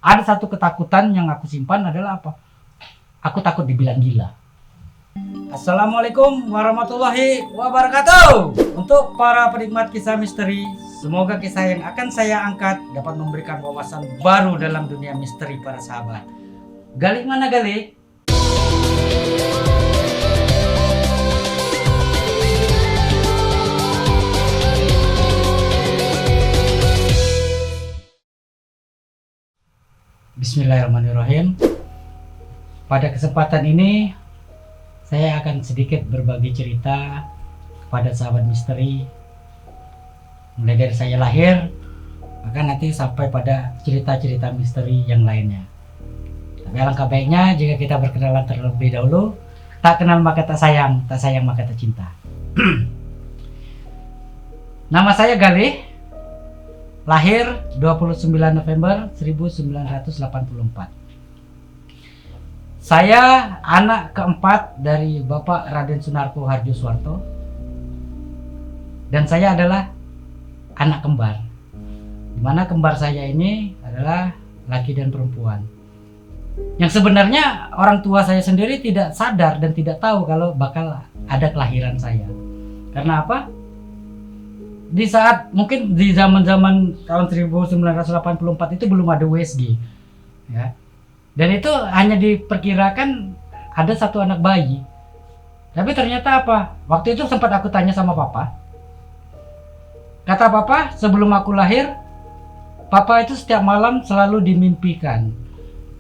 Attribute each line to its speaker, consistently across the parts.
Speaker 1: ada satu ketakutan yang aku simpan adalah apa? Aku takut dibilang gila. Assalamualaikum warahmatullahi wabarakatuh. Untuk para penikmat kisah misteri, semoga kisah yang akan saya angkat dapat memberikan wawasan baru dalam dunia misteri para sahabat. Galik mana galik? Bismillahirrahmanirrahim. Pada kesempatan ini saya akan sedikit berbagi cerita kepada sahabat misteri, mulai dari saya lahir bahkan nanti sampai pada cerita-cerita misteri yang lainnya. Tapi alangkah baiknya jika kita berkenalan terlebih dahulu. Tak kenal maka tak sayang maka tak cinta. Nama saya Galih, lahir 29 November 1984. Saya anak keempat dari Bapak Raden Sunarko Harjosuarto, dan saya adalah anak kembar, dimana kembar saya ini adalah laki dan perempuan. Yang sebenarnya orang tua saya sendiri tidak sadar dan tidak tahu kalau bakal ada kelahiran saya. Karena apa? Di saat mungkin di zaman-zaman tahun 1984 itu belum ada USG, ya. Dan itu hanya diperkirakan ada satu anak bayi. Tapi ternyata apa? Waktu itu sempat aku tanya sama papa. Kata papa, sebelum aku lahir, papa itu setiap malam selalu dimimpikan.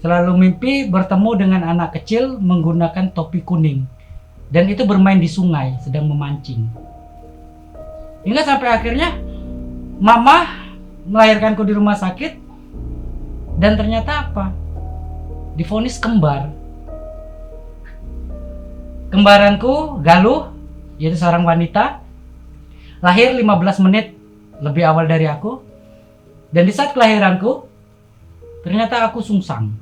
Speaker 1: Selalu mimpi bertemu dengan anak kecil menggunakan topi kuning. Dan itu bermain di sungai, sedang memancing. Hingga sampai akhirnya mama melahirkanku di rumah sakit. Dan ternyata apa? Divonis kembar. Kembaranku Galuh, yaitu seorang wanita, lahir 15 menit lebih awal dari aku. Dan di saat kelahiranku ternyata aku sungsang.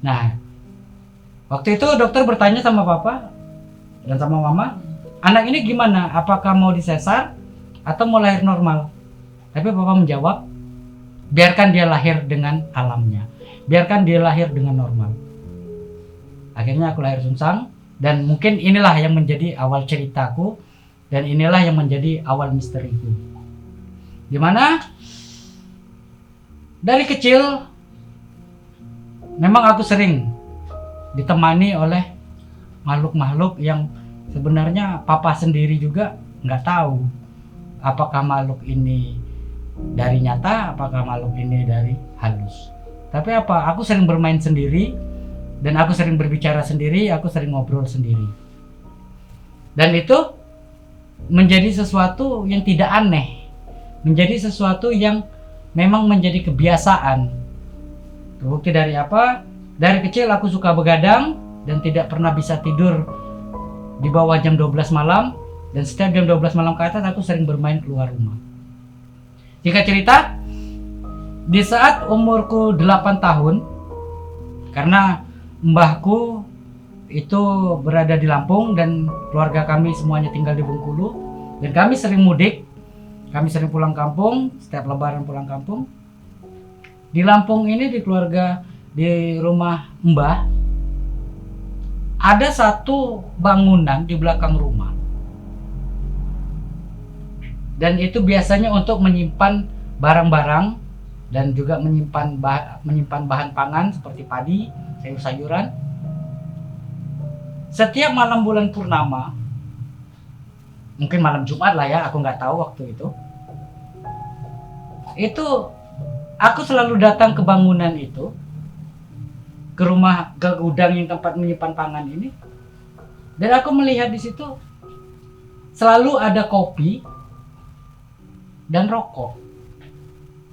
Speaker 1: Nah, waktu itu dokter bertanya sama papa dan sama mama, anak ini gimana? Apakah mau disesar atau mau lahir normal? Tapi papa menjawab, biarkan dia lahir dengan alamnya. Biarkan dia lahir dengan normal. Akhirnya aku lahir sungsang, dan mungkin inilah yang menjadi awal ceritaku, dan inilah yang menjadi awal misteriku. Dimana dari kecil memang aku sering ditemani oleh makhluk-makhluk yang sebenarnya papa sendiri juga nggak tahu apakah makhluk ini dari nyata, apakah makhluk ini dari halus. Tapi apa? Aku sering bermain sendiri, dan aku sering berbicara sendiri, aku sering ngobrol sendiri. Dan itu menjadi sesuatu yang tidak aneh, menjadi sesuatu yang memang menjadi kebiasaan. Terbukti dari apa? Dari kecil aku suka begadang dan tidak pernah bisa tidur di bawah jam 12 malam, dan setiap jam 12 malam ke atas aku sering bermain keluar rumah. Jika cerita, di saat umurku 8 tahun, karena mbahku itu berada di Lampung dan keluarga kami semuanya tinggal di Bengkulu, dan kami sering mudik, kami sering pulang kampung, setiap lebaran pulang kampung. Di Lampung ini, di keluarga, di rumah mbah, ada satu bangunan di belakang rumah, dan itu biasanya untuk menyimpan barang-barang dan juga menyimpan bahan pangan seperti padi, sayur-sayuran. Setiap malam bulan purnama, mungkin malam Jumat lah ya, aku nggak tahu waktu itu aku selalu datang ke bangunan itu, ke rumah, ke gudang yang tempat menyimpan pangan ini, dan aku melihat di situ selalu ada kopi dan rokok.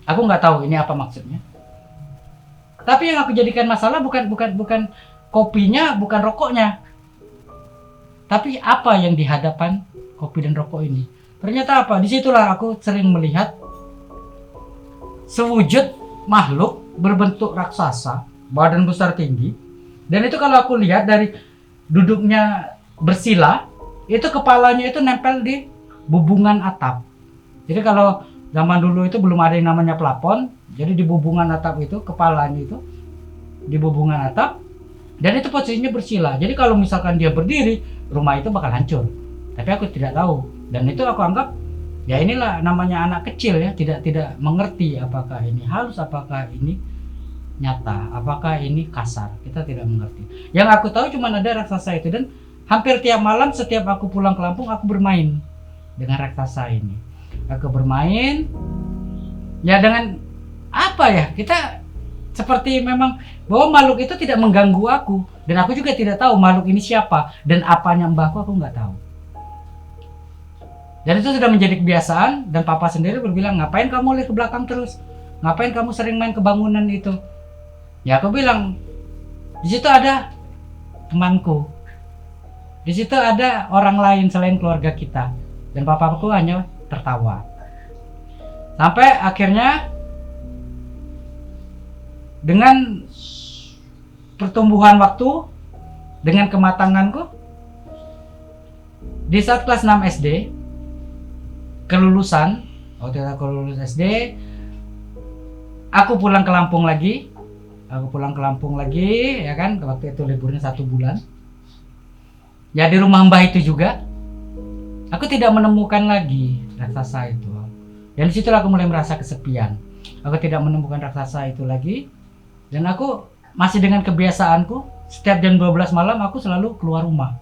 Speaker 1: Aku nggak tahu ini apa maksudnya. Tapi yang aku jadikan masalah bukan kopinya, bukan rokoknya. Tapi apa yang di hadapan kopi dan rokok ini? Ternyata apa? Disitulah aku sering melihat sewujud makhluk berbentuk raksasa, badan besar tinggi. Dan itu kalau aku lihat dari duduknya bersila, itu kepalanya itu nempel di bubungan atap. Jadi kalau Zaman dulu itu belum ada yang namanya plafon, jadi di bubungan atap itu, kepalanya itu di bubungan atap, dan itu posisinya bersila. Jadi kalau misalkan dia berdiri, rumah itu bakal hancur. Tapi aku tidak tahu, dan itu aku anggap ya inilah namanya anak kecil ya, tidak mengerti apakah ini halus, apakah ini nyata, apakah ini kasar. Kita tidak mengerti. Yang aku tahu cuma ada raksasa itu, dan hampir tiap malam setiap aku pulang ke Lampung aku bermain dengan raksasa ini. Aku bermain ya dengan apa ya, kita seperti memang bahwa makhluk itu tidak mengganggu aku, dan aku juga tidak tahu makhluk ini siapa dan apanya mbahku, aku nggak tahu. Dan itu sudah menjadi kebiasaan, dan papa sendiri berbilang, ngapain kamu lihat ke belakang terus? Ngapain kamu sering main ke bangunan itu? Ya aku bilang, di situ ada temanku. Di situ ada orang lain selain keluarga kita. Dan papaku hanya tertawa. Sampai akhirnya dengan pertumbuhan waktu, dengan kematanganku, di saat kelas 6 SD, kelulusan, waktu itu aku lulus SD, aku pulang ke Lampung lagi. Ya kan, waktu itu liburnya 1 bulan. Ya di rumah mbah itu juga, aku tidak menemukan lagi raksasa itu. Dan disitulah aku mulai merasa kesepian. Aku tidak menemukan raksasa itu lagi, dan aku masih dengan kebiasaanku, setiap jam 12 malam aku selalu keluar rumah.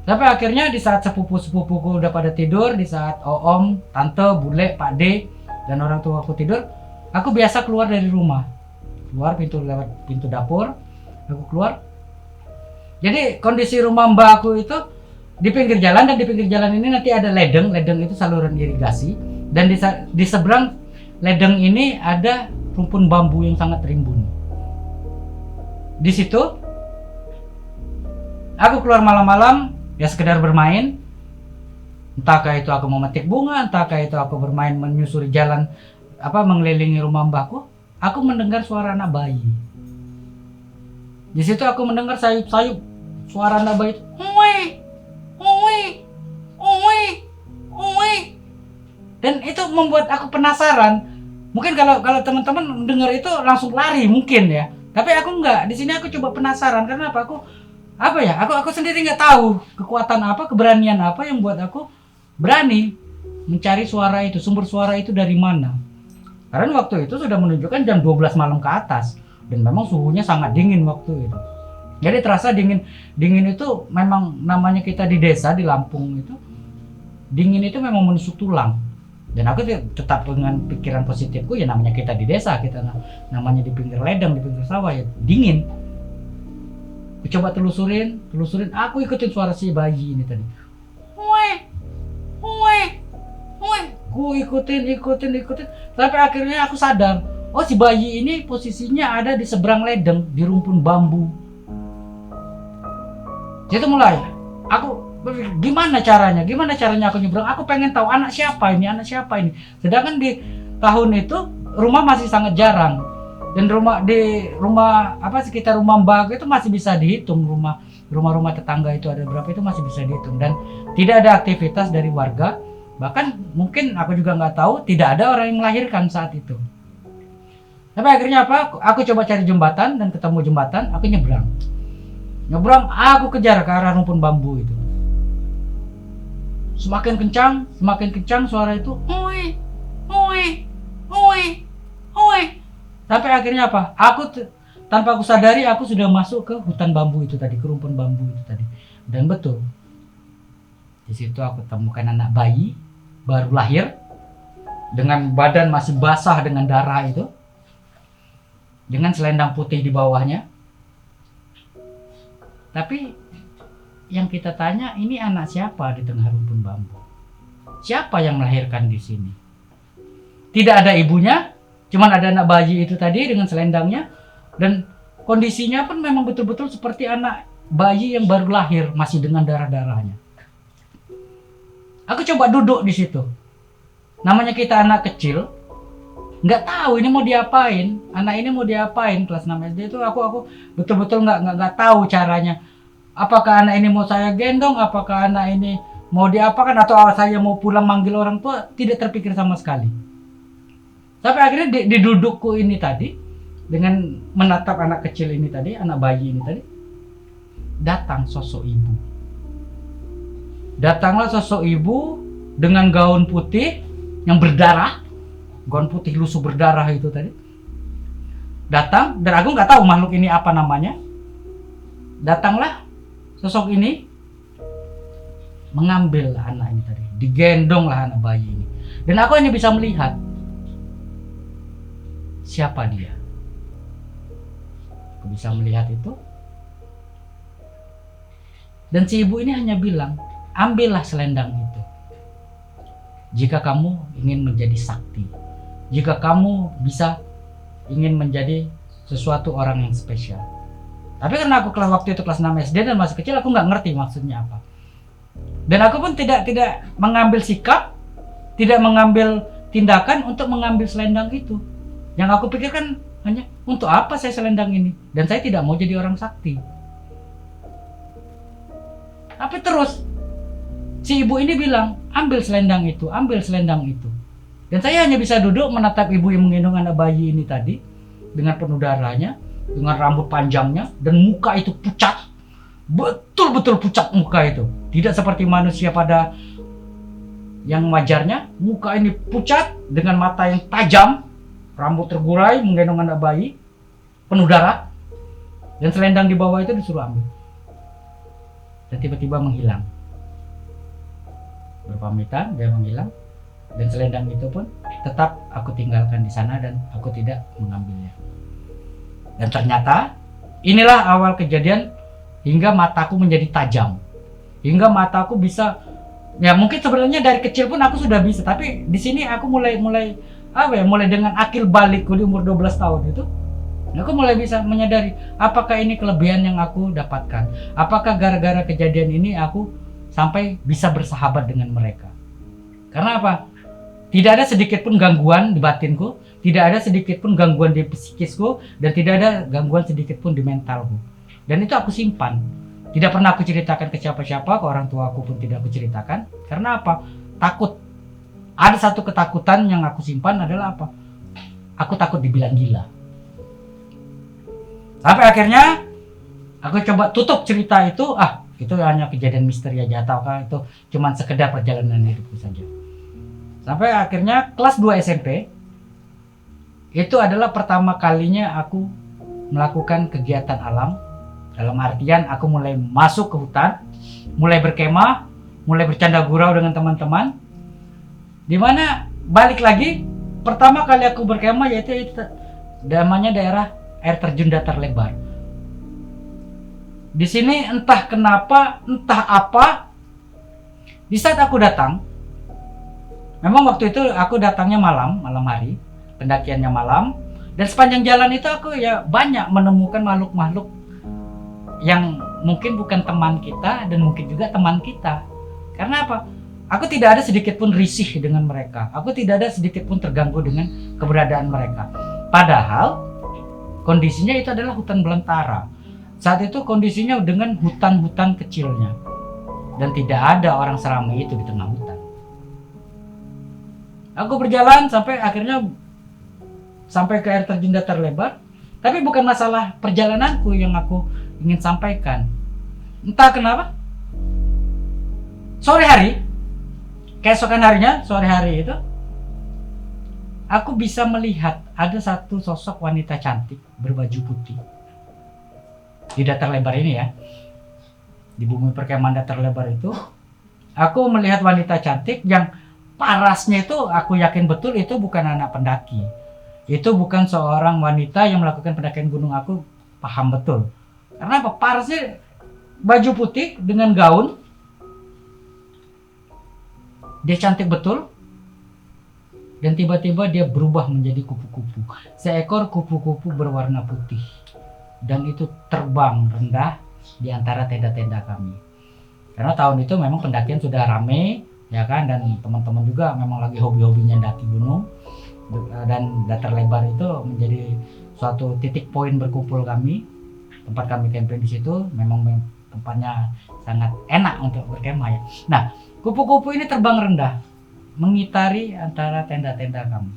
Speaker 1: Tapi akhirnya di saat sepupu-sepupuku udah pada tidur, di saat om, tante, bule, pak D, dan orang tua aku tidur, aku biasa keluar dari rumah. Keluar lewat pintu dapur, aku keluar. Jadi kondisi rumah mbak aku itu di pinggir jalan, dan di pinggir jalan ini nanti ada ledeng itu saluran irigasi, dan di seberang ledeng ini ada rumpun bambu yang sangat rimbun. Di situ aku keluar malam-malam, ya sekedar bermain, entahkah itu aku memetik bunga, entahkah itu aku bermain menyusuri jalan mengelilingi rumah mbahku. Aku mendengar suara anak bayi. Di situ aku mendengar sayup-sayup suara anak bayi itu, dan itu membuat aku penasaran. Mungkin kalau teman-teman dengar itu langsung lari mungkin ya, tapi aku enggak. Di sini aku coba penasaran, karena apa? Aku sendiri nggak tahu kekuatan apa, keberanian apa yang buat aku berani mencari suara itu, sumber suara itu dari mana. Karena waktu itu sudah menunjukkan jam 12 malam ke atas, dan memang suhunya sangat dingin waktu itu. Jadi terasa dingin itu memang namanya kita di desa di Lampung itu, dingin itu memang menusuk tulang. Dan aku tetap dengan pikiran positifku, ya namanya kita di desa, kita namanya di pinggir ledeng, di pinggir sawah, ya dingin. Aku coba telusurin, aku ikutin suara si bayi ini tadi. Aku ikutin, sampai akhirnya aku sadar, oh si bayi ini posisinya ada di seberang ledeng, di rumpun bambu. Jadi mulai, aku gimana caranya aku nyebrang, aku pengen tahu anak siapa ini. Sedangkan di tahun itu rumah masih sangat jarang. Dan sekitar rumah mbak itu masih bisa dihitung, rumah tetangga itu ada berapa itu masih bisa dihitung, dan tidak ada aktivitas dari warga. Bahkan mungkin aku juga nggak tahu, tidak ada orang yang melahirkan saat itu. Tapi akhirnya aku coba cari jembatan, dan ketemu jembatan, aku nyebrang, aku kejar ke arah rumpun bambu itu. Semakin kencang suara itu, Sampai akhirnya tanpa aku sadari, aku sudah masuk ke hutan bambu itu tadi, ke rumpun bambu itu tadi. Dan betul, di situ aku temukan anak bayi baru lahir, dengan badan masih basah dengan darah itu, dengan selendang putih di bawahnya. Tapi yang kita tanya, ini anak siapa di tengah rumpun bambu? Siapa yang melahirkan di sini? Tidak ada ibunya, cuman ada anak bayi itu tadi dengan selendangnya, dan kondisinya pun memang betul-betul seperti anak bayi yang baru lahir, masih dengan darah-darahnya. Aku coba duduk di situ. Namanya kita anak kecil, nggak tahu ini mau diapain. Anak ini mau diapain, kelas 6 SD itu aku betul-betul nggak tahu caranya. Apakah anak ini mau saya gendong? Apakah anak ini mau diapakan atau saya mau pulang manggil orang tua, tidak terpikir sama sekali. Sampai akhirnya di dudukku ini tadi, dengan menatap anak kecil ini tadi, anak bayi ini tadi, datang sosok ibu. Datanglah sosok ibu dengan gaun putih yang berdarah, gaun putih lusuh berdarah itu tadi. Datang, dan aku nggak tahu makhluk ini apa namanya. Datanglah sosok ini, mengambil anak ini tadi, digendonglah anak bayi ini. Dan aku hanya bisa melihat siapa dia. Aku bisa melihat itu. Dan si ibu ini hanya bilang, ambillah selendang itu. Jika kamu ingin menjadi sakti, jika kamu bisa ingin menjadi sesuatu orang yang spesial. Tapi karena aku waktu itu kelas 6 SD dan masih kecil, aku nggak ngerti maksudnya apa. Dan aku pun tidak mengambil sikap, tidak mengambil tindakan untuk mengambil selendang itu. Yang aku pikirkan hanya, untuk apa saya selendang ini? Dan saya tidak mau jadi orang sakti. Tapi terus si ibu ini bilang, ambil selendang itu, ambil selendang itu. Dan saya hanya bisa duduk menatap ibu yang menggendong anak bayi ini tadi, dengan penuh darahnya, dengan rambut panjangnya, dan muka itu pucat. Betul-betul pucat muka itu. Tidak seperti manusia pada yang wajarnya. Muka ini pucat, dengan mata yang tajam, rambut tergurai, menggendong anak bayi, penuh darah. Dan selendang di bawah itu disuruh ambil. Dan tiba-tiba menghilang. Berpamitan, dia menghilang. Dan selendang itu pun tetap aku tinggalkan di sana dan aku tidak mengambilnya. Dan ternyata inilah awal kejadian hingga mataku menjadi tajam. Hingga mataku bisa, ya mungkin sebenarnya dari kecil pun aku sudah bisa, tapi di sini aku mulai dengan akil balikku di umur 12 tahun itu, aku mulai bisa menyadari apakah ini kelebihan yang aku dapatkan. Apakah gara-gara kejadian ini aku sampai bisa bersahabat dengan mereka. Karena apa? Tidak ada sedikit pun gangguan di batinku, tidak ada sedikit pun gangguan di psikisku, dan tidak ada gangguan sedikit pun di mentalku. Dan itu aku simpan. Tidak pernah aku ceritakan ke siapa-siapa, ke orang tua aku pun tidak aku ceritakan. Karena apa? Takut. Ada satu ketakutan yang aku simpan adalah apa? Aku takut dibilang gila. Sampai akhirnya aku coba tutup cerita itu. Itu hanya kejadian misteri aja, ataukah itu cuma sekedar perjalanan hidupku saja. Sampai akhirnya kelas 2 SMP, itu adalah pertama kalinya aku melakukan kegiatan alam. Dalam artian aku mulai masuk ke hutan, mulai berkemah, mulai bercanda gurau dengan teman-teman. Dimana balik lagi, pertama kali aku berkemah yaitu namanya daerah air terjun datar lebar. Di sini entah kenapa, entah apa, di saat aku datang, memang waktu itu aku datangnya malam hari, pendakiannya malam, dan sepanjang jalan itu aku ya banyak menemukan makhluk-makhluk yang mungkin bukan teman kita dan mungkin juga teman kita. Karena apa? Aku tidak ada sedikit pun risih dengan mereka. Aku tidak ada sedikit pun terganggu dengan keberadaan mereka. Padahal kondisinya itu adalah hutan belantara. Saat itu kondisinya dengan hutan-hutan kecilnya. Dan tidak ada orang seramai itu di tengah hutan. Aku berjalan sampai akhirnya sampai ke air terjun datar lebar. Tapi bukan masalah perjalananku yang aku ingin sampaikan. Entah kenapa, sore hari, keesokan harinya, sore hari itu, aku bisa melihat ada satu sosok wanita cantik berbaju putih. Di datar lebar ini ya, di bumi perkemahan datar lebar itu, aku melihat wanita cantik yang parasnya itu aku yakin betul itu bukan anak pendaki. Itu bukan seorang wanita yang melakukan pendakian gunung, aku paham betul. Karena apa? Parasnya baju putih dengan gaun. Dia cantik betul. Dan tiba-tiba dia berubah menjadi kupu-kupu. Seekor kupu-kupu berwarna putih. Dan itu terbang rendah di antara tenda-tenda kami. Karena tahun itu memang pendakian sudah rame, ya kan, dan teman-teman juga memang lagi hobi-hobinya daki gunung. Dan datar lebar itu menjadi suatu titik poin berkumpul kami. Tempat kami camping di situ, memang tempatnya sangat enak untuk berkemah ya. Nah, kupu-kupu ini terbang rendah, mengitari antara tenda-tenda kamu.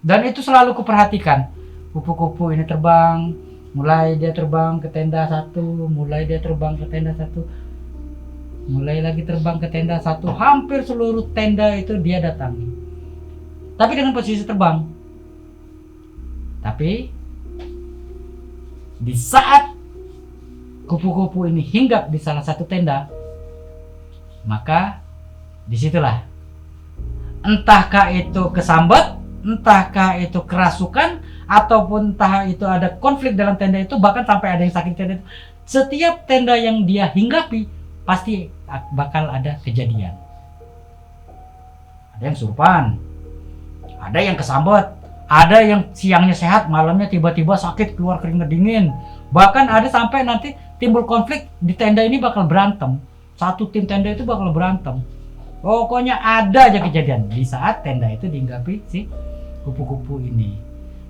Speaker 1: Dan itu selalu kuperhatikan. Kupu-kupu ini terbang, mulai dia terbang ke tenda satu, mulai dia terbang ke tenda satu, mulai lagi terbang ke tenda satu, hampir seluruh tenda itu dia datangi. Tapi dengan posisi terbang. Tapi di saat kupu-kupu ini hinggap di salah satu tenda, maka disitulah entahkah itu kesambet, entahkah itu kerasukan, ataupun entah itu ada konflik dalam tenda itu, bahkan sampai ada yang sakit tenda itu. Setiap tenda yang dia hinggapi pasti bakal ada kejadian. Ada yang surupan, ada yang kesambet, ada yang siangnya sehat, malamnya tiba-tiba sakit, keluar keringat dingin. Bahkan ada sampai nanti timbul konflik di tenda ini bakal berantem. Satu tim tenda itu bakal berantem. Pokoknya ada aja kejadian di saat tenda itu dihinggapi si kupu-kupu ini.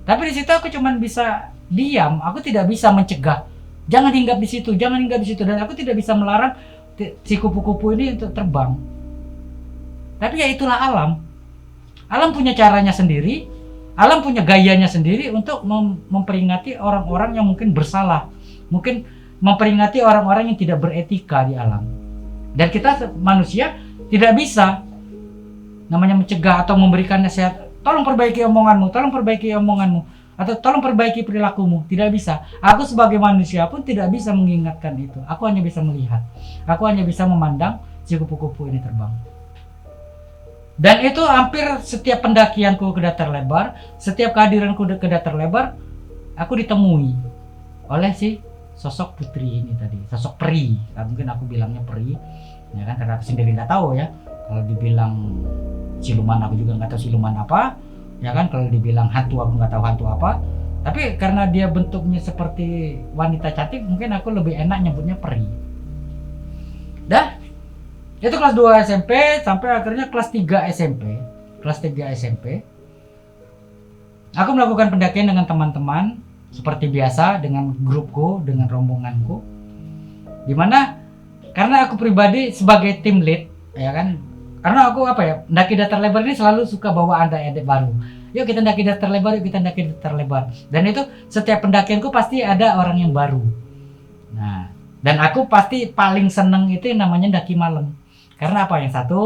Speaker 1: Tapi di situ aku cuman bisa diam, aku tidak bisa mencegah. Jangan hinggap di situ, jangan hinggap di situ, dan aku tidak bisa melarang si kupu-kupu ini untuk terbang. Tapi ya itulah alam. Alam punya caranya sendiri, alam punya gayanya sendiri untuk memperingati orang-orang yang mungkin bersalah, mungkin memperingati orang-orang yang tidak beretika di alam. Dan kita manusia tidak bisa namanya mencegah atau memberikan nasihat, tolong perbaiki omonganmu, tolong perbaiki omonganmu, atau tolong perbaiki perilakumu. Tidak bisa. Aku sebagai manusia pun tidak bisa mengingatkan itu. Aku hanya bisa melihat. Aku hanya bisa memandang si kupu-kupu ini terbang. Dan itu hampir setiap pendakianku ke Datar Lebar, setiap kehadiranku ke Datar Lebar, aku ditemui oleh si sosok putri ini tadi, sosok peri. Mungkin aku bilangnya peri, ya kan, karena aku sendiri nggak tahu ya. Kalau dibilang siluman, aku juga nggak tahu siluman apa, ya kan. Kalau dibilang hantu, aku nggak tahu hantu apa. Tapi karena dia bentuknya seperti wanita cantik, mungkin aku lebih enak nyebutnya peri. Dah. Itu kelas 2 SMP sampai akhirnya kelas 3 SMP. Kelas 3 SMP. Aku melakukan pendakian dengan teman-teman seperti biasa, dengan grupku, dengan rombonganku. Dimana karena aku pribadi sebagai tim lead, ya kan. Karena aku mendaki Datar Lebar ini selalu suka bawa adik-adik baru. Yuk kita mendaki Datar Lebar, yuk kita mendaki Datar Lebar. Dan itu setiap pendakianku pasti ada orang yang baru. Nah, dan aku pasti paling seneng itu yang namanya daki malam. Karena apa? Yang satu,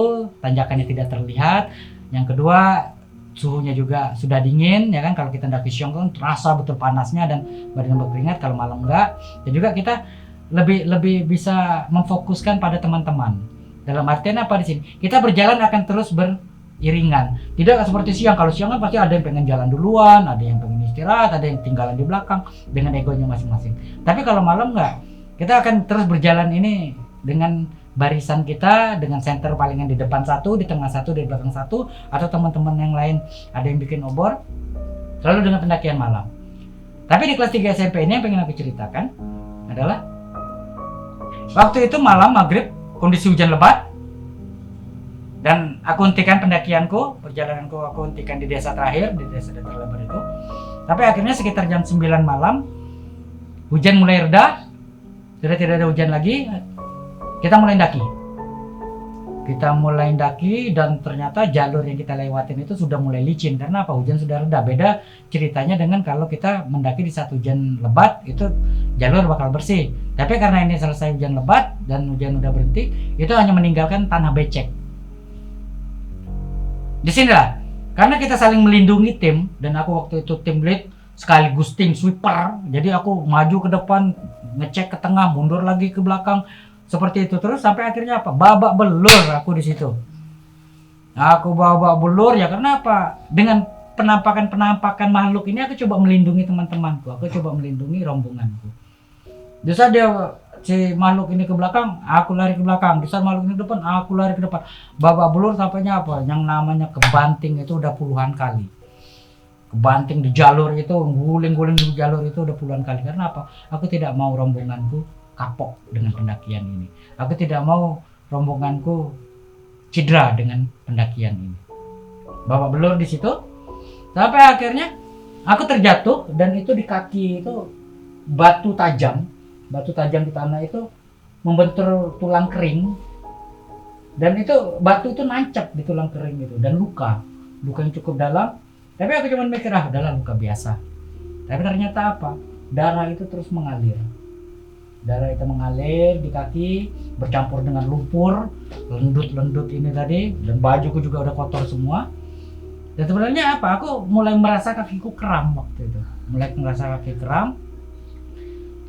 Speaker 1: tanjakannya tidak terlihat. Yang kedua, suhunya juga sudah dingin, ya kan. Kalau kita mendaki siang kan terasa betul panasnya dan badan berkeringat. Kalau malam enggak. Dan juga kita lebih bisa memfokuskan pada teman-teman. Dalam artian apa di sini? Kita berjalan akan terus beriringan. Tidak seperti siang. Kalau siang kan pasti ada yang pengen jalan duluan, ada yang pengen istirahat, ada yang tinggalan di belakang dengan egonya masing-masing. Tapi kalau malam enggak, kita akan terus berjalan ini dengan barisan kita, dengan center palingan di depan satu, di tengah satu, di belakang satu, atau teman-teman yang lain ada yang bikin obor, selalu dengan pendakian malam. Tapi di kelas 3 SMP ini yang pengen aku ceritakan adalah waktu itu malam maghrib, kondisi hujan lebat, dan aku hentikan pendakianku, perjalananku aku hentikan di desa terakhir, di desa Datar Lebar itu. Tapi akhirnya sekitar jam 9 malam, hujan mulai reda, sudah tidak ada hujan lagi. Kita mulai daki dan ternyata jalur yang kita lewatin itu sudah mulai licin. Karena apa? Hujan sudah reda. Beda ceritanya dengan kalau kita mendaki di saat hujan lebat, itu jalur bakal bersih. Tapi karena ini selesai hujan lebat dan hujan udah berhenti, itu hanya meninggalkan tanah becek. Di sinilah, karena kita saling melindungi tim, dan aku waktu itu tim lead sekaligus tim sweeper. Jadi aku maju ke depan, ngecek ke tengah, mundur lagi ke belakang. Seperti itu terus sampai akhirnya apa? Babak belur aku di situ. Aku babak belur ya karena apa? Dengan penampakan makhluk ini aku coba melindungi teman-temanku, aku coba melindungi rombonganku. Di saat dia si makhluk ini ke belakang, aku lari ke belakang. Di saat makhluk ini ke depan, aku lari ke depan. Babak belur sampainya apa? Yang namanya kebanting itu udah puluhan kali. Kebanting di jalur itu, guling-guling di jalur itu udah puluhan kali. Karena apa? Aku tidak mau rombonganku kapok dengan pendakian ini. Aku tidak mau rombonganku cedera dengan pendakian ini. Babak belur di situ sampai akhirnya aku terjatuh, dan itu di kaki itu batu tajam di tanah itu membentur tulang kering, dan itu batu itu nancap di tulang kering itu, dan luka yang cukup dalam. Tapi aku cuma mikir, udahlah luka biasa. Tapi ternyata apa? Darah itu terus mengalir. Darah itu mengalir di kaki, bercampur dengan lumpur, lendut ini tadi, dan bajuku juga udah kotor semua. Dan sebenarnya apa? Aku mulai merasa kakiku kram waktu itu. Mulai merasa kaki kram.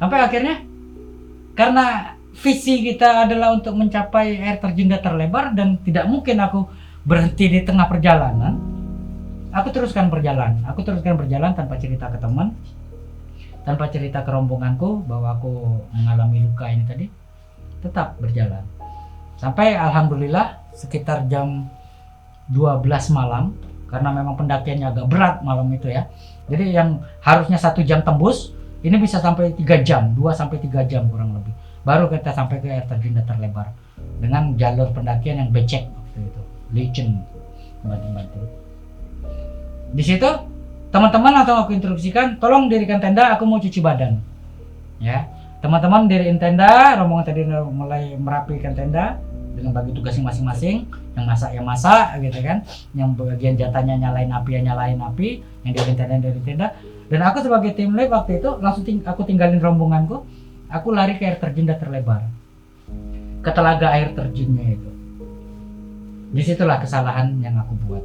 Speaker 1: Sampai akhirnya, karena visi kita adalah untuk mencapai air terjun datar lebar dan tidak mungkin aku berhenti di tengah perjalanan. Aku teruskan berjalan tanpa cerita ke teman, tanpa cerita ke rombonganku bahwa aku mengalami luka ini tadi. Tetap berjalan sampai alhamdulillah sekitar jam 12 malam, karena memang pendakiannya agak berat malam itu ya. Jadi yang harusnya 1 jam tembus, ini bisa sampai 3 jam, 2-3 jam kurang lebih. Baru kita sampai ke air terjun datar lebar dengan jalur pendakian yang becek waktu itu, licin, banting-banting. Di situ teman-teman langsung aku instruksikan, tolong dirikan tenda, aku mau cuci badan. Ya, teman-teman diriin tenda, rombongan tadi mulai merapikan tenda dengan bagi tugas masing-masing. Yang masak ya masak, gitu kan. Yang bagian jatahnya nyalain api ya nyalain api, yang diriin tenda. Dan aku sebagai tim lead waktu itu langsung aku tinggalin rombonganku. Aku lari ke air terjun datar lebar, ke telaga air terjunnya itu. Disitulah kesalahan yang aku buat.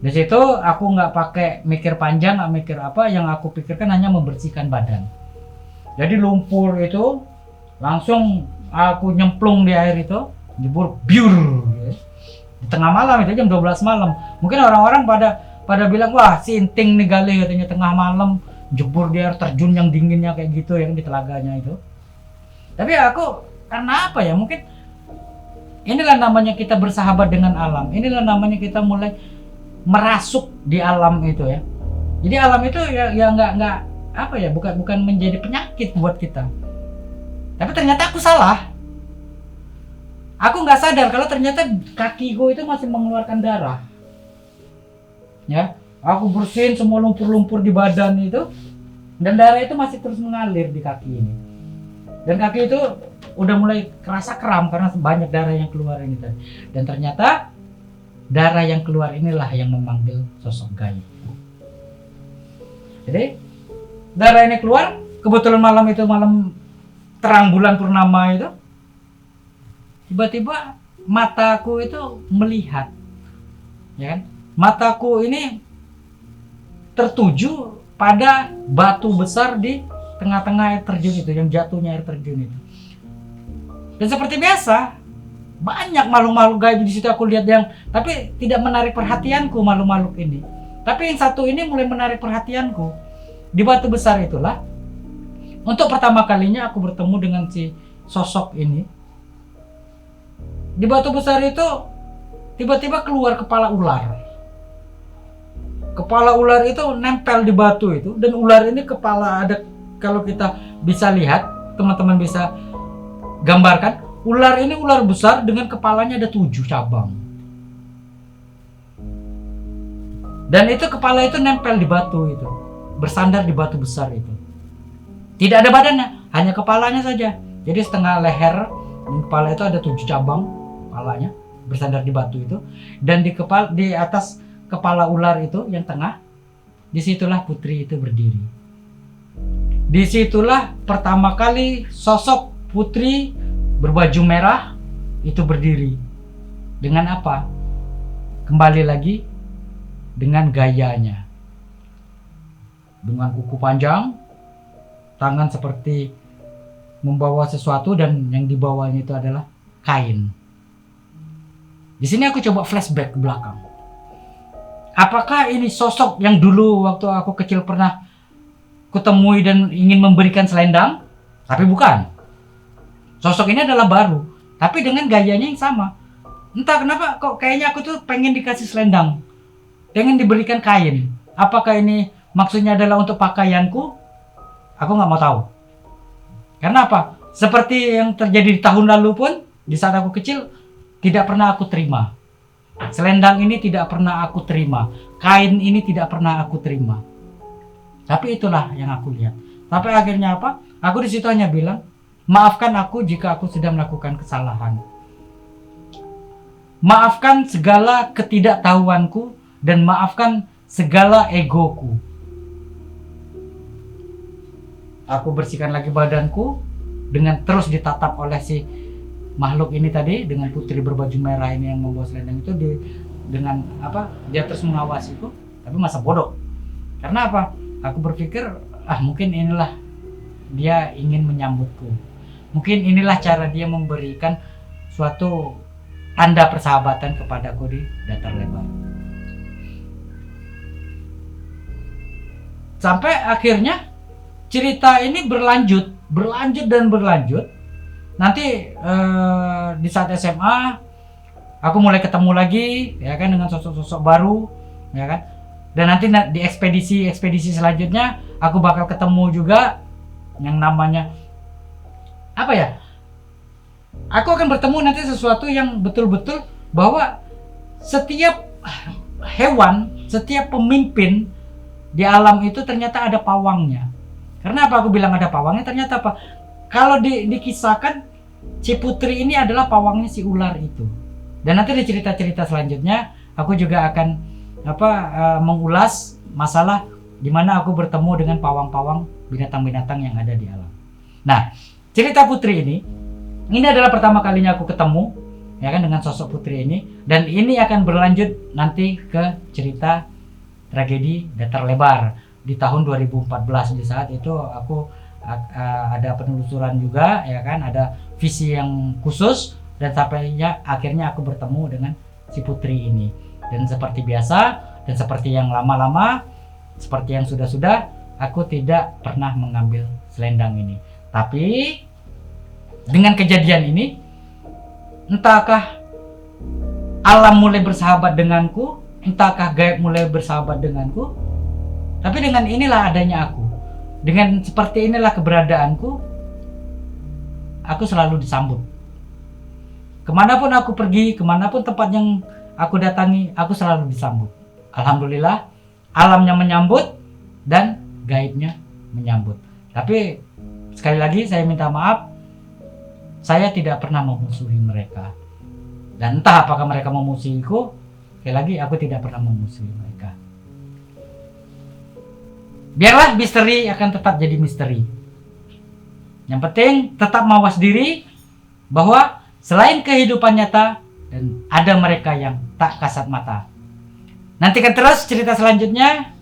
Speaker 1: Di situ aku nggak pakai mikir panjang, nggak mikir apa, yang aku pikirkan hanya membersihkan badan. Jadi lumpur itu langsung aku nyemplung di air itu, jebur biur gitu. Di tengah malam itu jam 12 malam. Mungkin orang-orang pada bilang, wah sinting nih Galih katanya tengah malam jebur di air terjun yang dinginnya kayak gitu yang di telaganya itu. Tapi aku karena apa ya, mungkin inilah namanya kita bersahabat dengan alam. Inilah namanya kita mulai merasuk di alam itu ya. Jadi alam itu ya nggak apa ya, bukan menjadi penyakit buat kita. Tapi ternyata aku salah. Aku nggak sadar kalau ternyata kakiku itu masih mengeluarkan darah. Ya, aku bersihin semua lumpur-lumpur di badan itu, dan darah itu masih terus mengalir di kaki ini. Dan kaki itu udah mulai kerasa kram karena banyak darah yang keluar ini tadi. Dan ternyata darah yang keluar inilah yang memanggil sosok gaib. Jadi darah ini keluar, kebetulan malam itu malam terang bulan purnama itu. Tiba-tiba mataku itu melihat, ya kan? Mataku ini tertuju pada batu besar di tengah-tengah air terjun itu, yang jatuhnya air terjun itu. Dan seperti biasa, banyak makhluk-makhluk gaib di situ aku lihat yang tapi tidak menarik perhatianku makhluk-makhluk ini. Tapi yang satu ini mulai menarik perhatianku. Di batu besar itulah untuk pertama kalinya aku bertemu dengan si sosok ini. Di batu besar itu tiba-tiba keluar kepala ular. Kepala ular itu nempel di batu itu, dan ular ini kepala ada, kalau kita bisa lihat, teman-teman bisa gambarkan, ular ini ular besar dengan kepalanya ada 7 cabang. Dan itu kepala itu nempel di batu itu, bersandar di batu besar itu. Tidak ada badannya, hanya kepalanya saja. Jadi setengah leher dan kepala itu ada 7 cabang kepalanya bersandar di batu itu, dan di atas kepala ular itu yang tengah, disitulah putri itu berdiri. Disitulah pertama kali sosok putri berbaju merah itu berdiri. Dengan apa? Kembali lagi dengan gayanya. Dengan kuku panjang, tangan seperti membawa sesuatu, dan yang dibawanya itu adalah kain. Di sini aku coba flashback ke belakang. Apakah ini sosok yang dulu waktu aku kecil pernah kutemui dan ingin memberikan selendang? Tapi bukan. Sosok ini adalah baru, tapi dengan gayanya yang sama. Entah kenapa kok kayaknya aku tuh pengen dikasih selendang, pengen diberikan kain. Apakah ini maksudnya adalah untuk pakaianku? Aku nggak mau tahu. Karena apa? Seperti yang terjadi di tahun lalu pun, di saat aku kecil, tidak pernah aku terima. Selendang ini tidak pernah aku terima. Kain ini tidak pernah aku terima. Tapi itulah yang aku lihat. Sampai akhirnya apa? Aku di situ hanya bilang, Maafkan aku jika aku sudah melakukan kesalahan. Maafkan segala ketidaktahuanku dan maafkan segala egoku. Aku bersihkan lagi badanku dengan terus ditatap oleh si makhluk ini tadi, dengan putri berbaju merah ini yang membawa selendang itu dengan apa? Dia terus mengawasiku, tapi masa bodoh. Karena apa? Aku berpikir, mungkin inilah dia ingin menyambutku. Mungkin inilah cara dia memberikan suatu tanda persahabatan kepadaku di datar lebar. Sampai akhirnya cerita ini berlanjut. Nanti di saat SMA aku mulai ketemu lagi, ya kan, dengan sosok-sosok baru, ya kan. Dan nanti di ekspedisi selanjutnya aku bakal ketemu juga yang namanya apa ya? Aku akan bertemu nanti sesuatu yang betul-betul bahwa setiap hewan, setiap pemimpin di alam itu ternyata ada pawangnya. Karena apa aku bilang ada pawangnya? Ternyata apa? Kalau dikisahkan, si putri ini adalah pawangnya si ular itu. Dan nanti di cerita-cerita selanjutnya aku juga akan mengulas masalah di mana aku bertemu dengan pawang-pawang, binatang-binatang yang ada di alam. Nah, cerita putri ini adalah pertama kalinya aku ketemu, ya kan, dengan sosok putri ini, dan ini akan berlanjut nanti ke cerita tragedi datar lebar di tahun 2014. Di saat itu aku ada penelusuran juga, ya kan, ada visi yang khusus, dan sampainya akhirnya aku bertemu dengan si putri ini. Dan seperti biasa dan seperti yang lama-lama, seperti yang sudah-sudah, aku tidak pernah mengambil selendang ini. Tapi dengan kejadian ini, entahkah alam mulai bersahabat denganku, entahkah gaib mulai bersahabat denganku, tapi dengan inilah adanya aku. Dengan seperti inilah keberadaanku, aku selalu disambut. Kemanapun aku pergi, kemanapun tempat yang aku datangi, aku selalu disambut. Alhamdulillah, alamnya menyambut dan gaibnya menyambut. Tapi sekali lagi saya minta maaf, saya tidak pernah memusuhi mereka. Dan entah apakah mereka memusuhiku, sekali lagi aku tidak pernah memusuhi mereka. Biarlah misteri akan tetap jadi misteri. Yang penting tetap mawas diri bahwa selain kehidupan nyata, dan ada mereka yang tak kasat mata. Nantikan terus cerita selanjutnya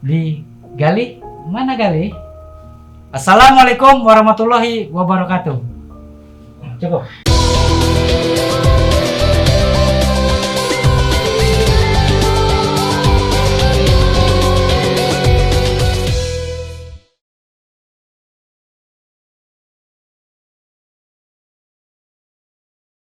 Speaker 1: di Gali Mana Gali. Assalamualaikum warahmatullahi wabarakatuh. Cukup.